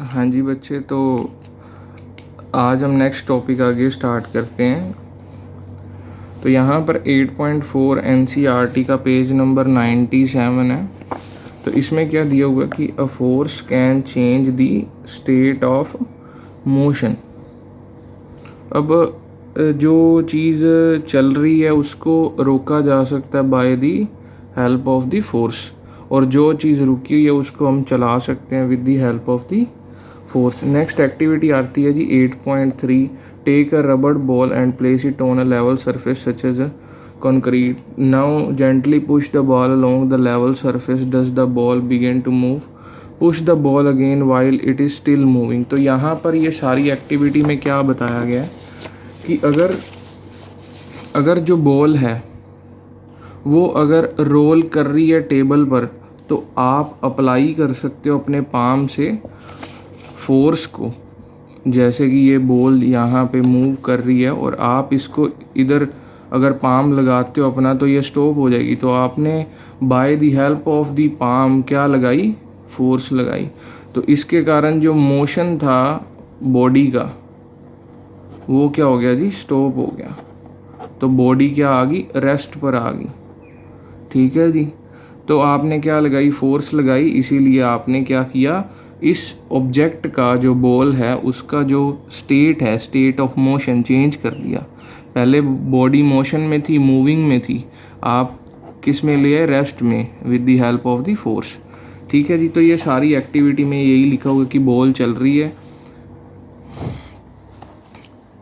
हाँ जी बच्चे, तो आज हम नेक्स्ट टॉपिक आगे स्टार्ट करते हैं। तो यहाँ पर 8.4 NCERT का पेज नंबर 97 है। तो इसमें क्या दिया हुआ है कि अ force can change the state of motion. अब जो चीज़ चल रही है उसको रोका जा सकता है by the help of the force, और जो चीज़ रुकी हुई है उसको हम चला सकते हैं with the help of the force. Next activity आती है जी 8.3। Take a rubber ball and place it on a level surface such as a concrete. Now gently push the ball along the level surface. Does the ball begin to move? Push the ball again while it is still moving. तो यहाँ पर ये सारी activity में क्या बताया गया है कि अगर जो बॉल है वो अगर रोल कर रही है टेबल पर, तो आप अप्लाई कर सकते हो अपने पाम से फोर्स को। जैसे कि ये बॉल यहाँ पे मूव कर रही है और आप इसको इधर अगर पाम लगाते हो अपना, तो ये स्टॉप हो जाएगी। तो आपने by the help of the palm क्या लगाई? फोर्स लगाई। तो इसके कारण जो मोशन था बॉडी का वो क्या हो गया जी? स्टॉप हो गया। तो बॉडी क्या आ गई? रेस्ट पर आ गई। ठीक है जी। तो आपने क्या लगाई? फोर्स लगाई। इसीलिए आपने क्या किया? इस ऑब्जेक्ट का जो बॉल है उसका जो स्टेट है, स्टेट ऑफ मोशन चेंज कर दिया। पहले बॉडी मोशन में थी, मूविंग में थी, आप किस में ले आए? रेस्ट में, with the help of the force. ठीक है जी। तो ये सारी एक्टिविटी में यही लिखा हुआ कि बॉल चल रही है,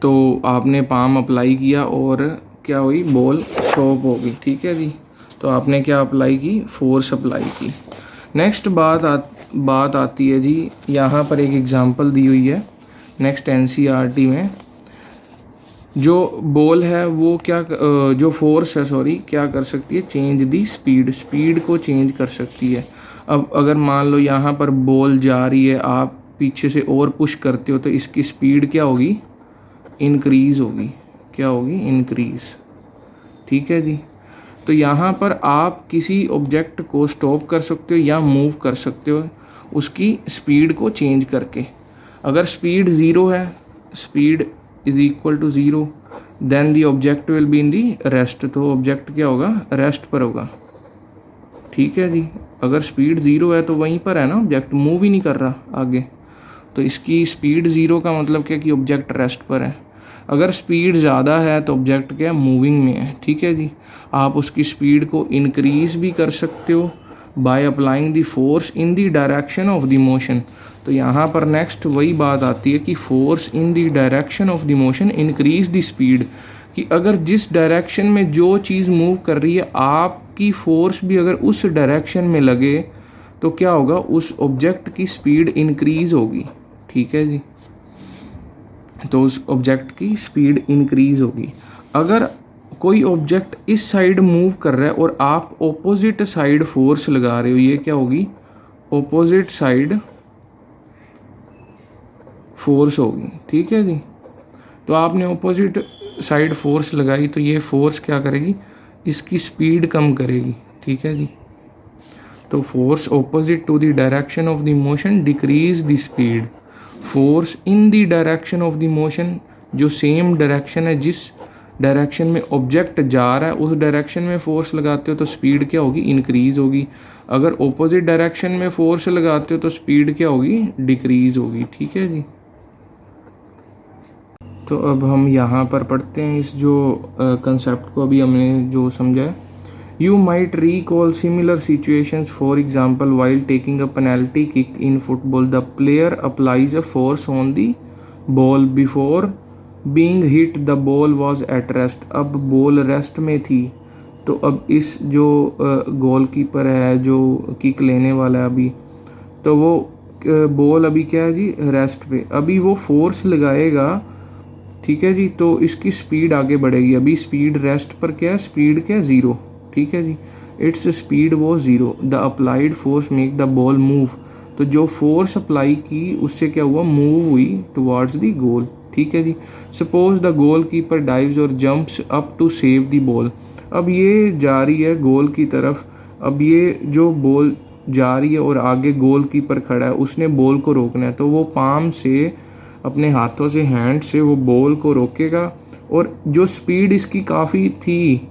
तो आपने पाम अप्लाई किया और क्या हुई? बॉल स्टॉप हो गई। ठीक है जी। तो आपने क्या अप्लाई की? फोर्स अप्लाई की। नेक्स्ट बात आती है जी, यहाँ पर एक एग्जांपल दी हुई है नेक्स्ट NCERT में। जो बॉल है वो क्या जो फोर्स है क्या कर सकती है? चेंज दी स्पीड, स्पीड को चेंज कर सकती है। अब अगर मान लो यहाँ पर बॉल जा रही है, आप पीछे से और पुश करते हो तो इसकी स्पीड क्या होगी? इंक्रीज होगी। क्या होगी? इंक्रीज। ठीक है जी। तो यहाँ पर आप किसी ऑब्जेक्ट को स्टॉप कर सकते हो या मूव कर सकते हो उसकी स्पीड को चेंज करके। अगर स्पीड ज़ीरो है, speed is equal to zero, then the object will be in the rest. तो ऑब्जेक्ट क्या होगा? रेस्ट पर होगा। ठीक है जी। अगर स्पीड ज़ीरो है तो वहीं पर है ना, ऑब्जेक्ट मूव ही नहीं कर रहा आगे। तो इसकी स्पीड ज़ीरो का मतलब क्या कि ऑब्जेक्ट रेस्ट पर है। अगर स्पीड ज़्यादा है तो ऑब्जेक्ट क्या है? मूविंग में है। ठीक है जी। आप उसकी स्पीड को इंक्रीज भी कर सकते हो by applying the force in the direction of the motion. तो यहाँ पर नेक्स्ट वही बात आती है कि force in the direction of the motion increase the speed, कि अगर जिस डायरेक्शन में जो चीज़ मूव कर रही है आपकी फोर्स भी अगर उस डायरेक्शन में लगे तो क्या होगा? उस ऑब्जेक्ट की स्पीड इंक्रीज होगी। ठीक है जी। तो उस ऑब्जेक्ट की स्पीड इंक्रीज होगी। अगर कोई ऑब्जेक्ट इस साइड मूव कर रहा है और आप ऑपोजिट साइड फोर्स लगा रहे हो, ये क्या होगी? ऑपोजिट साइड फोर्स होगी। ठीक है जी। तो आपने ऑपोजिट साइड फोर्स लगाई तो ये फोर्स क्या करेगी? इसकी स्पीड कम करेगी। ठीक है जी। तो force opposite to the direction of the motion decrease the speed. Force in the direction of the motion, जो सेम डायरेक्शन है, जिस डायरेक्शन में ऑब्जेक्ट जा रहा है उस डायरेक्शन में फोर्स लगाते हो तो स्पीड क्या होगी? इंक्रीज होगी। अगर ऑपोजिट डायरेक्शन में फोर्स लगाते हो तो स्पीड क्या होगी? डिक्रीज होगी। ठीक है जी। तो अब हम यहाँ पर पढ़ते हैं इस जो कंसेप्ट को अभी हमने जो समझा है। You might recall similar situations. For example, while taking a penalty kick in football, the player applies a force on the ball. Before being hit, the ball was at rest. अब ball rest में थी, तो अब इस जो goalkeeper है जो kick लेने वाला है अभी, तो वो बॉल अभी क्या है जी? रेस्ट पे। अभी वो फोर्स लगाएगा। ठीक है जी। तो इसकी स्पीड आगे बढ़ेगी। अभी स्पीड रेस्ट पर क्या है? स्पीड क्या है? ज़ीरो। ठीक है जी। इट्स स्पीड वो zero. The applied force make the ball move. तो जो फोर्स अप्लाई की उससे क्या हुआ? मूव हुई टुवार्ड्स द गोल। ठीक है जी। Suppose the goal keeper dives और jumps up to save the ball. अब ये जा रही है गोल की तरफ। अब ये जो बॉल जा रही है और आगे गोलकीपर खड़ा है, उसने बॉल को रोकना है, तो वो पाम से अपने हाथों से, हैंड से वो बॉल को रोकेगा। और जो स्पीड इसकी काफ़ी थी,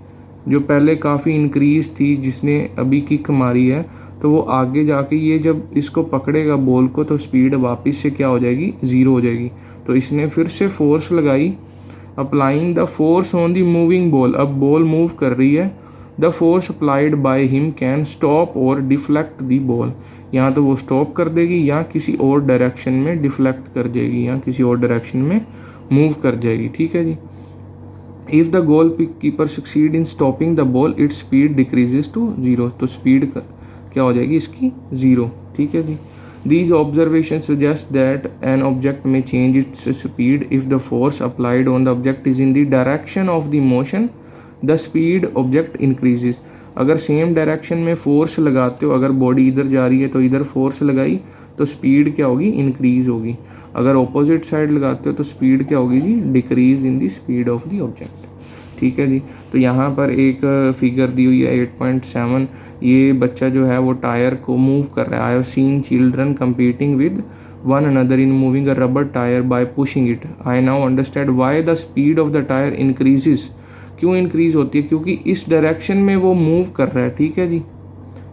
जो पहले काफ़ी इंक्रीज थी, जिसने अभी किक मारी है, तो वो आगे जाके ये जब इसको पकड़ेगा बॉल को तो स्पीड वापस से क्या हो जाएगी, ज़ीरो हो जाएगी। तो इसने फिर से फोर्स लगाई, applying the force on the moving ball. अब बॉल मूव कर रही है, the force applied by him can stop और डिफ्लेक्ट द बॉल। या तो वो स्टॉप कर देगी या किसी और डायरेक्शन में डिफ्लेक्ट कर देगी या किसी और डायरेक्शन में मूव कर जाएगी। ठीक है जी। If the goal keeper succeed in stopping the ball its speed decreases to zero. तो स्पीड क्या हो जाएगी इसकी, ज़ीरो। ठीक है जी। These observations suggest that an object may change its speed if the force applied on the object is in the direction of the motion, the speed object increases। अगर same direction में force लगाते हो, अगर body इधर जा रही है तो इधर फोर्स लगाई तो स्पीड क्या होगी, इंक्रीज होगी। अगर ऑपोजिट साइड लगाते हो तो स्पीड क्या होगी जी, decrease in the speed of the object. ठीक है जी। तो यहाँ पर एक फिगर दी हुई है 8.7। ये बच्चा जो है वो टायर को मूव कर रहा है। I have seen children competing with one another in moving a rubber tyre bye pushing it. I now understand why the speed of the tyre increases. क्यों इंक्रीज होती है, क्योंकि इस डायरेक्शन में वो मूव कर रहा है। ठीक है जी,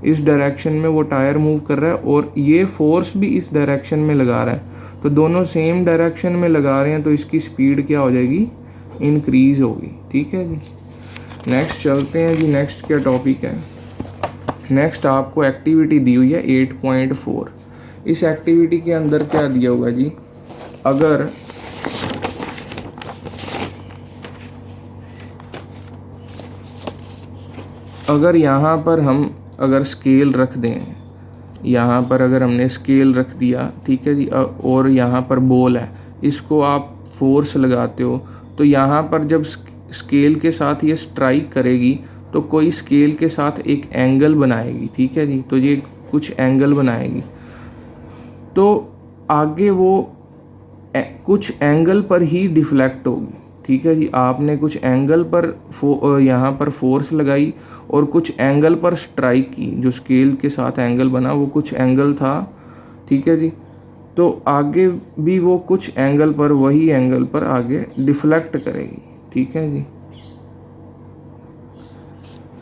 इस डायरेक्शन में वो टायर मूव कर रहा है और ये फोर्स भी इस डायरेक्शन में लगा रहा है, तो दोनों सेम डायरेक्शन में लगा रहे हैं, तो इसकी स्पीड क्या हो जाएगी, इंक्रीज होगी। ठीक है जी। नेक्स्ट चलते हैं जी। नेक्स्ट क्या टॉपिक है, नेक्स्ट आपको एक्टिविटी दी हुई है 8.4। इस एक्टिविटी के अंदर क्या दिया हुआ है जी, अगर यहाँ पर हम अगर स्केल रख दें, यहाँ पर अगर हमने स्केल रख दिया, ठीक है जी, और यहाँ पर बॉल है, इसको आप फोर्स लगाते हो, तो यहाँ पर जब स्केल के साथ ये स्ट्राइक करेगी तो कोई स्केल के साथ एक एंगल बनाएगी। ठीक है जी, तो ये कुछ एंगल बनाएगी, तो आगे वो कुछ एंगल पर ही डिफ्लेक्ट होगी। ठीक है जी, आपने कुछ एंगल पर यहाँ पर फोर्स लगाई और कुछ एंगल पर स्ट्राइक की, जो स्केल के साथ एंगल बना वो कुछ एंगल था। ठीक है जी, तो आगे भी वो कुछ एंगल पर, वही एंगल पर आगे डिफ्लेक्ट करेगी। ठीक है जी।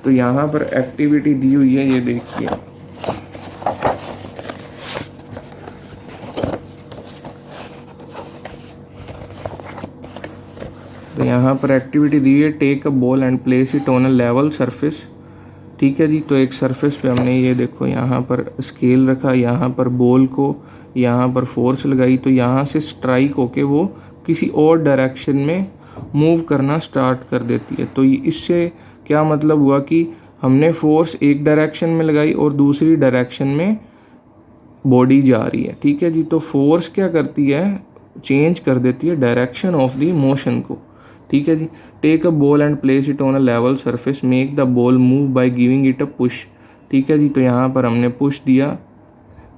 तो यहाँ पर एक्टिविटी दी हुई है, ये देखिए। तो यहाँ पर एक्टिविटी दी है, take a ball and place it on a level surface. ठीक है जी, तो एक सरफेस पे हमने ये देखो यहाँ पर स्केल रखा, यहाँ पर बॉल को यहाँ पर फोर्स लगाई, तो यहाँ से स्ट्राइक होके वो किसी और डायरेक्शन में मूव करना स्टार्ट कर देती है। तो इससे क्या मतलब हुआ कि हमने फोर्स एक डायरेक्शन में लगाई और दूसरी डायरेक्शन में बॉडी जा रही है। ठीक है जी, तो फोर्स क्या करती है, चेंज कर देती है डायरेक्शन ऑफ द मोशन को। ठीक है जी। Take a ball and place it on a level surface, make the ball move by giving it a push. ठीक है जी, तो यहाँ पर हमने पुश दिया।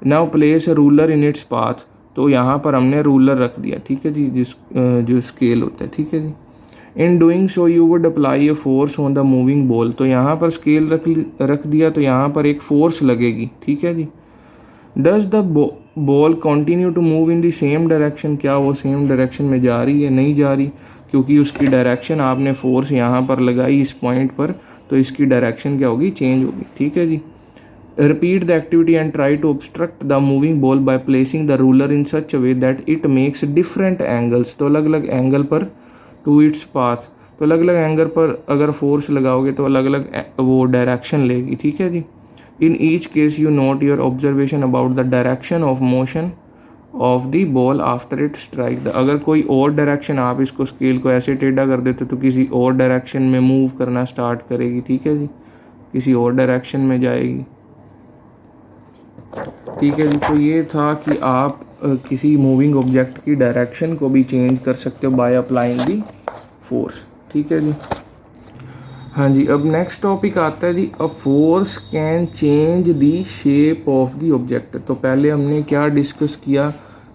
Now place a ruler in its path, तो यहाँ पर हमने रूलर रख दिया। ठीक है जी, जो स्केल होता है। ठीक है जी। In doing so you would apply a force on the moving ball, तो यहाँ पर स्केल रख दिया, तो यहाँ पर एक फोर्स लगेगी। ठीक है जी। Does the ball continue to move in the same direction, क्या वो सेम डायरेक्शन में जा रही है, नहीं जा रही, क्योंकि उसकी डायरेक्शन, आपने फोर्स यहाँ पर लगाई इस पॉइंट पर, तो इसकी डायरेक्शन क्या होगी, चेंज होगी। ठीक है जी। Repeat the activity and try to obstruct the moving ball by placing the ruler in such a way that it makes different angles, तो अलग अलग एंगल पर टू इट्स पाथ, तो अलग अलग एंगल पर अगर फोर्स लगाओगे तो अलग अलग वो डायरेक्शन लेगी। ठीक है जी। In each case you note your observation about the direction of motion of the ball after it strike the, अगर कोई और डायरेक्शन, आप इसको स्केल को ऐसे टेढ़ा कर देते तो किसी और डायरेक्शन में मूव करना स्टार्ट करेगी। ठीक है जी, किसी और डायरेक्शन में जाएगी। ठीक है जी। तो ये था कि आप किसी मूविंग ऑब्जेक्ट की डायरेक्शन को भी चेंज कर सकते हो बाय अप्लाइंग दी फोर्स। ठीक है जी। हाँ जी, अब नेक्स्ट टॉपिक आता है जी, a force can change the shape of the object. तो पहले हमने क्या डिस्कस किया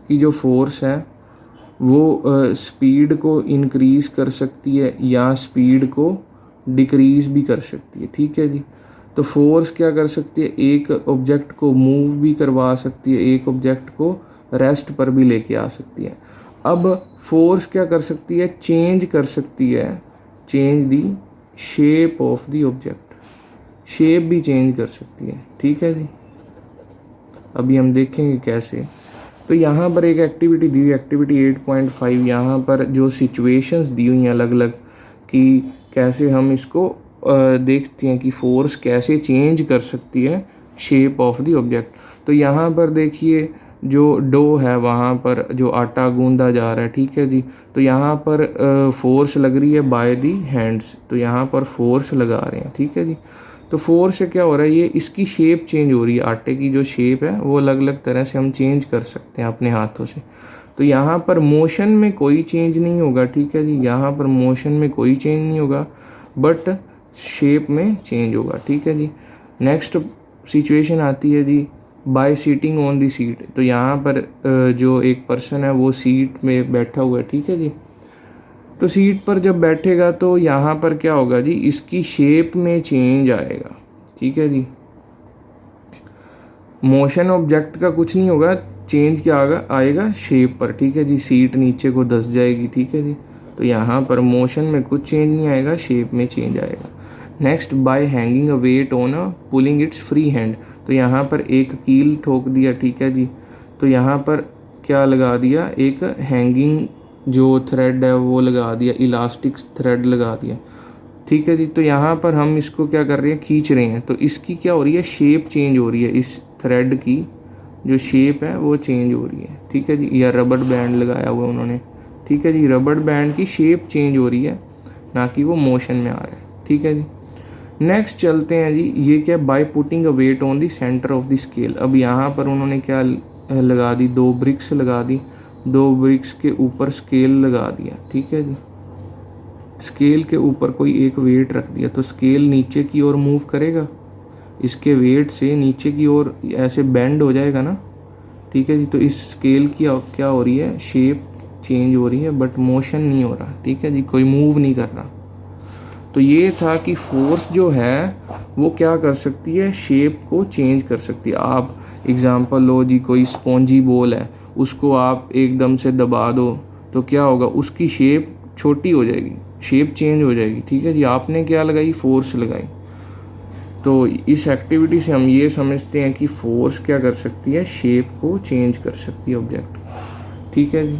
कि जो फोर्स है वो स्पीड को इंक्रीज़ कर सकती है या स्पीड को डिक्रीज़ भी कर सकती है। ठीक है जी। तो फोर्स क्या कर सकती है, एक ऑब्जेक्ट को मूव भी करवा सकती है, एक ऑब्जेक्ट को रेस्ट पर भी लेके आ सकती है। अब फोर्स क्या कर सकती है, चेंज कर सकती है, change the shape of the object, shape भी चेंज कर सकती है। ठीक है जी, अभी हम देखेंगे कैसे। तो यहाँ पर एक एक्टिविटी दी हुई, एक्टिविटी 8.5, यहाँ पर जो सिचुएशंस दी हुई हैं अलग अलग कि कैसे हम इसको देखते हैं कि फोर्स कैसे चेंज कर सकती है शेप ऑफ द ऑब्जेक्ट। तो यहाँ पर देखिए जो डो है वहाँ पर जो आटा गूंदा जा रहा है, ठीक है जी, तो यहाँ पर फोर्स लग रही है बाय दी हैंड्स, तो यहाँ पर फोर्स लगा रहे हैं। ठीक है जी, तो फोर्स से क्या हो रहा है, ये इसकी शेप चेंज हो रही है, आटे की जो शेप है वो अलग अलग तरह से हम चेंज कर सकते हैं अपने हाथों से। तो यहाँ पर मोशन में कोई चेंज नहीं होगा। ठीक है जी, यहाँ पर मोशन में कोई चेंज नहीं होगा, बट शेप में चेंज होगा। ठीक है जी, नेक्स्ट सिचुएशन आती है जी by sitting on the seat. तो यहाँ पर जो एक पर्सन है वो सीट में बैठा हुआ है। ठीक है जी, तो सीट पर जब बैठेगा तो यहाँ पर क्या होगा जी, इसकी शेप में चेंज आएगा। ठीक है जी, मोशन ऑब्जेक्ट का कुछ नहीं होगा, चेंज क्या आएगा शेप पर। ठीक है जी, सीट नीचे को धस जाएगी। ठीक है जी, तो यहाँ पर मोशन में कुछ चेंज नहीं आएगा, शेप में चेंज आएगा। Next by hanging a weight on a pulling its free hand. तो यहाँ पर एक कील ठोक दिया। ठीक है जी, तो यहाँ पर क्या लगा दिया, एक हैंगिंग जो थ्रेड है वो लगा दिया, इलास्टिक थ्रेड लगा दिया। ठीक है जी, तो यहाँ पर हम इसको क्या कर रहे हैं, खींच रहे हैं, तो इसकी क्या हो रही है, शेप चेंज हो रही है, इस थ्रेड की जो शेप है वो चेंज हो रही है। ठीक है जी, या रबड़ बैंड लगाया हुआ उन्होंने। ठीक है जी, रबड़ बैंड की शेप चेंज हो रही है, ना कि वो मोशन में आ रहा है। ठीक है जी, नेक्स्ट चलते हैं जी, ये क्या, by putting a weight on the centre of the scale. अब यहाँ पर उन्होंने क्या लगा दी, 2 ब्रिक्स लगा दी, 2 ब्रिक्स के ऊपर स्केल लगा दिया। ठीक है जी, स्केल के ऊपर कोई एक वेट रख दिया, तो स्केल नीचे की ओर मूव करेगा, इसके वेट से नीचे की ओर ऐसे बेंड हो जाएगा ना। ठीक है जी, तो इस स्केल की क्या हो रही है, शेप चेंज हो रही है, बट मोशन नहीं हो रहा। ठीक है जी, कोई मूव नहीं कर रहा। तो ये था कि फोर्स जो है वो क्या कर सकती है, शेप को चेंज कर सकती है। आप एग्जांपल लो जी, कोई स्पॉन्जी बॉल है, उसको आप एकदम से दबा दो तो क्या होगा, उसकी शेप छोटी हो जाएगी, शेप चेंज हो जाएगी। ठीक है जी, आपने क्या लगाई, फोर्स लगाई। तो इस एक्टिविटी से हम ये समझते हैं कि फोर्स क्या कर सकती है, शेप को चेंज कर सकती है ऑब्जेक्ट। ठीक है जी।